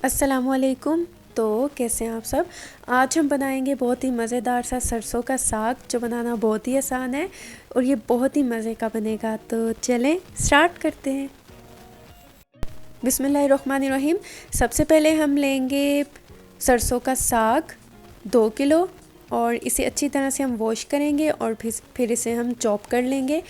अस्सलामुअलैकुम। तो कैसे हैं आप सब। आज हम बनाएंगे बहुत ही मज़ेदार सा सरसों का साग, जो बनाना बहुत ही आसान है और ये बहुत ही मज़े का बनेगा। तो चलें स्टार्ट करते हैं। बिस्मिल्लाहिर्रहमानिर्रहीम। सबसे पहले हम लेंगे सरसों का साग 2 किलो और इसे अच्छी तरह से हम वॉश करेंगे और फिर इसे हम चॉप कर लेंगे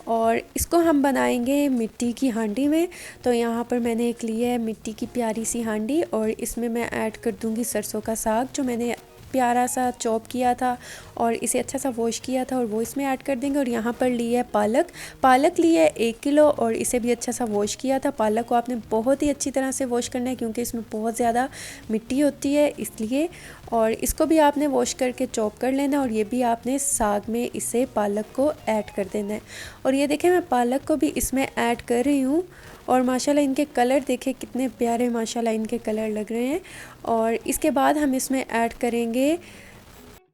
और इसको हम बनाएंगे मिट्टी की हांडी में। तो यहाँ पर मैंने एक ली है मिट्टी की प्यारी सी हांडी और इसमें मैं ऐड कर दूँगी सरसों का साग, जो मैंने प्यारा सा चॉप किया था और इसे अच्छा सा वॉश किया था और वो इसमें ऐड कर देंगे। और यहाँ पर ली है पालक ली है 1 किलो और इसे भी अच्छा सा वॉश किया था। पालक को आपने बहुत ही अच्छी तरह से वॉश करना है क्योंकि इसमें बहुत ज़्यादा मिट्टी होती है इसलिए। और इसको भी आपने वॉश करके चॉप कर लेना और ये भी आपने साग में इसे पालक को ऐड कर देना है। और ये देखें मैं पालक को भी इसमें ऐड कर रही हूँ और माशाल्लाह इनके कलर देखें कितने प्यारे माशाल्लाह इनके कलर लग रहे हैं। और इसके बाद हम इसमें ऐड करेंगे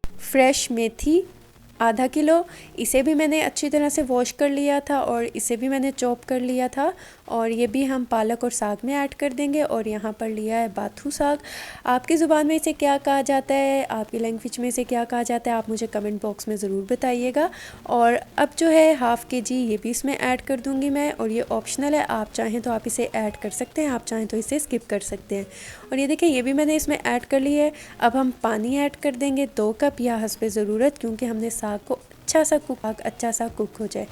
फ्रेश मेथी आधा किलो। इसे भी मैंने अच्छी तरह से वॉश कर लिया था और इसे भी मैंने चॉप कर लिया था और ये भी हम पालक और साग में ऐड कर देंगे। और यहाँ पर लिया है बाथू साग। आपकी ज़ुबान में इसे क्या कहा जाता है, आपकी लैंग्वेज में इसे क्या कहा जाता है, आप मुझे कमेंट बॉक्स में ज़रूर बताइएगा। और अब जो है हाफ़ के जी ये भी इसमें ऐड कर दूँगी मैं और ये ऑप्शनल है, आप चाहें तो आप इसे ऐड कर सकते हैं, आप चाहें तो इसे स्किप कर सकते हैं। और ये देखिए ये भी मैंने इसमें ऐड कर ली है। अब हम पानी ऐड कर देंगे 2 कप या हस्बे ज़रूरत, क्योंकि हमने साग को अच्छा सा कुक हो जाए।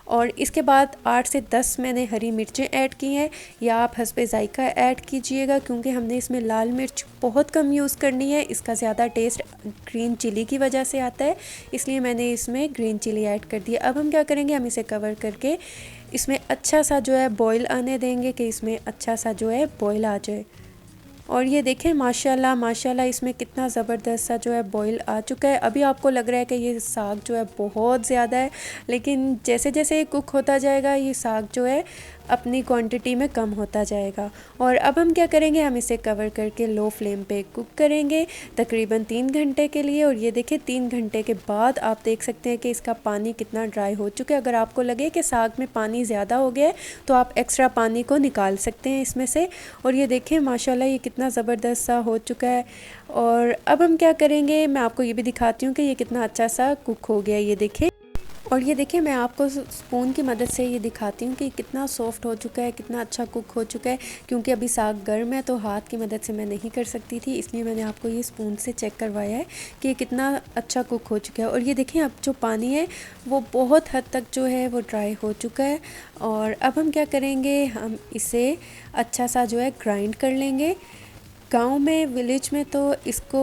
और इसके बाद 8 से 10 मैंने हरी मिर्चें ऐड की हैं, या आप हस्बे ज़ायका ऐड कीजिएगा क्योंकि हमने इसमें लाल मिर्च बहुत कम यूज़ करनी है। इसका ज़्यादा टेस्ट ग्रीन चिली की वजह से आता है, इसलिए मैंने इसमें ग्रीन चिली ऐड कर दी। अब हम क्या करेंगे, हम इसे कवर करके इसमें अच्छा सा जो है बॉयल आने देंगे कि इसमें अच्छा सा जो है बॉयल आ जाए। और ये देखें माशाल्लाह माशाल्लाह इसमें कितना ज़बरदस्त सा जो है बॉईल आ चुका है। अभी आपको लग रहा है कि ये साग जो है बहुत ज़्यादा है, लेकिन जैसे जैसे ये कुक होता जाएगा ये साग जो है अपनी क्वांटिटी में कम होता जाएगा। और अब हम क्या करेंगे, हम इसे कवर करके लो फ्लेम पे कुक करेंगे तकरीबन 3 घंटे के लिए। और ये देखिए 3 घंटे के बाद आप देख सकते हैं कि इसका पानी कितना ड्राई हो चुका है। अगर आपको लगे कि साग में पानी ज़्यादा हो गया है तो आप एक्स्ट्रा पानी को निकाल सकते हैं इसमें से। और ये देखें माशाल्लाह ये कितना ज़बरदस्त सा हो चुका है। और अब हम क्या करेंगे, मैं आपको ये भी दिखाती हूँ कि ये कितना अच्छा सा कुक हो गया है, ये देखें। और ये देखिए मैं आपको स्पून की मदद से ये दिखाती हूँ कि कितना सॉफ्ट हो चुका है, कितना अच्छा कुक हो चुका है। क्योंकि अभी साग गर्म है तो हाथ की मदद से मैं नहीं कर सकती थी, इसलिए मैंने आपको ये स्पून से चेक करवाया है कि कितना अच्छा कुक हो चुका है। और ये देखिए अब जो पानी है वो बहुत हद तक जो है वो ड्राई हो चुका है। और अब हम क्या करेंगे, हम इसे अच्छा सा जो है ग्राइंड कर लेंगे। गाँव में विलेज में तो इसको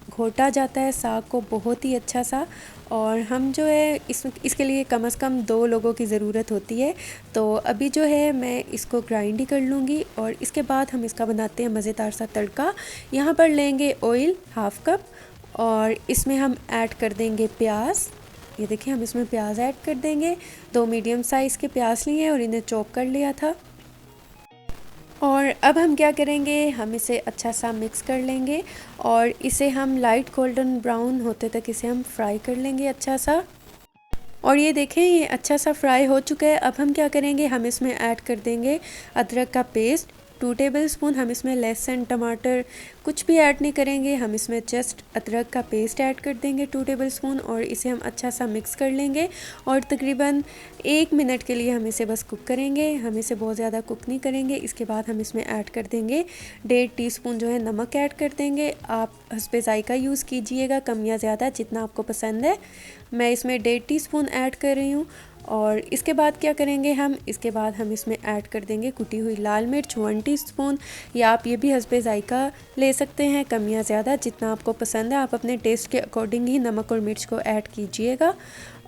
घोटा जाता है साग को बहुत ही अच्छा सा। और हम जो है इसके लिए कम से कम 2 लोगों की ज़रूरत होती है। तो अभी जो है मैं इसको ग्राइंड ही कर लूँगी और इसके बाद हम इसका बनाते हैं मज़ेदार सा तड़का। यहाँ पर लेंगे ऑयल हाफ़ कप और इसमें हम ऐड कर देंगे प्याज। ये देखिए हम इसमें प्याज ऐड कर देंगे। 2 मीडियम साइज़ के प्याज लिए हैं और इन्हें चॉप कर लिया था। और अब हम क्या करेंगे, हम इसे अच्छा सा मिक्स कर लेंगे और इसे हम लाइट गोल्डन ब्राउन होते तक इसे हम फ्राई कर लेंगे अच्छा सा। और ये देखें ये अच्छा सा फ्राई हो चुका है। अब हम क्या करेंगे, हम इसमें ऐड कर देंगे अदरक का पेस्ट 2 टेबल स्पून। हम इसमें लहसुन टमाटर कुछ भी ऐड नहीं करेंगे, हम इसमें जस्ट अदरक का पेस्ट ऐड कर देंगे 2 टेबल स्पून और इसे हम अच्छा सा मिक्स कर लेंगे। और तकरीबन 1 मिनट के लिए हम इसे बस कुक करेंगे, हम इसे बहुत ज़्यादा कुक नहीं करेंगे। इसके बाद हम इसमें ऐड कर देंगे 1.5 टीस्पून जो है नमक ऐड कर देंगे। आप हस्बे ज़ायका यूज़ कीजिएगा, कम या ज़्यादा जितना आपको पसंद है। मैं इसमें 1.5 टीस्पून ऐड कर रही हूँ। और इसके बाद क्या करेंगे, हम इसके बाद हम इसमें ऐड कर देंगे कुटी हुई लाल मिर्च 1 टीस्पून, या आप ये भी हस्बे ज़ायका ले सकते हैं, कम या ज़्यादा जितना आपको पसंद है। आप अपने टेस्ट के अकॉर्डिंग ही नमक और मिर्च को ऐड कीजिएगा।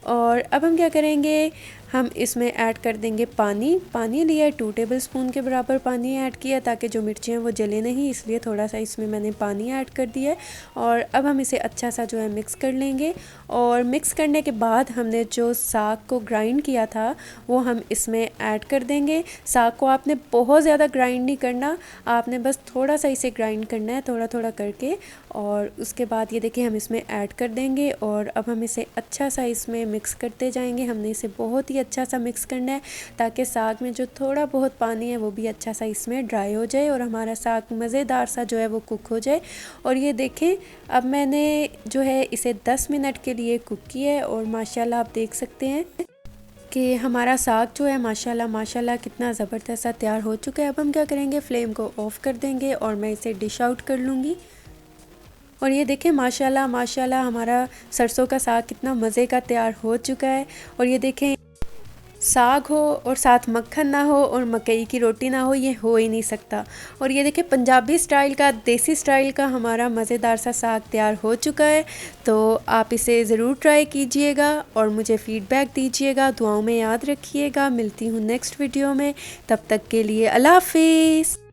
और अब हम क्या करेंगे, हम इसमें ऐड कर देंगे पानी लिया है 2 टेबल स्पून के बराबर पानी ऐड किया ताकि जो मिर्ची हैं वो जले नहीं, इसलिए थोड़ा सा इसमें मैंने पानी ऐड कर दिया है। और अब हम इसे अच्छा सा जो है मिक्स कर लेंगे। और मिक्स करने के बाद हमने जो साग को ग्राइंड किया था वो हम इसमें ऐड कर देंगे। साग को आपने बहुत ज़्यादा ग्राइंड नहीं करना, आपने बस थोड़ा सा इसे ग्राइंड करना है थोड़ा थोड़ा करके। और उसके बाद ये देखिए हम इसमें ऐड कर देंगे और अब हम इसे अच्छा सा इसमें मिक्स करते जाएंगे। हमने इसे बहुत ही ही अच्छा सा मिक्स करना है ताकि साग में जो थोड़ा बहुत पानी है वो भी अच्छा सा इसमें ड्राई हो जाए और हमारा साग मज़ेदार सा जो है वो कुक हो जाए। और ये देखें अब मैंने जो है इसे 10 मिनट के लिए कुक किया है और माशाल्लाह आप देख सकते हैं कि हमारा साग जो है माशाल्लाह माशाल्लाह कितना ज़बरदस्त सा तैयार हो चुका है। अब हम क्या करेंगे, फ्लेम को ऑफ़ कर देंगे और मैं इसे डिश आउट कर लूँगी। और ये देखें माशाल्लाह माशाल्लाह हमारा सरसों का साग कितना मज़े का तैयार हो चुका है। और ये देखें साग हो और साथ मक्खन ना हो और मकई की रोटी ना हो, ये हो ही नहीं सकता। और ये देखिए पंजाबी स्टाइल का, देसी स्टाइल का हमारा मज़ेदार सा साग तैयार हो चुका है। तो आप इसे ज़रूर ट्राई कीजिएगा और मुझे फ़ीडबैक दीजिएगा, दुआओं में याद रखिएगा। मिलती हूँ नेक्स्ट वीडियो में, तब तक के लिए अल्लाह हाफ़िज़।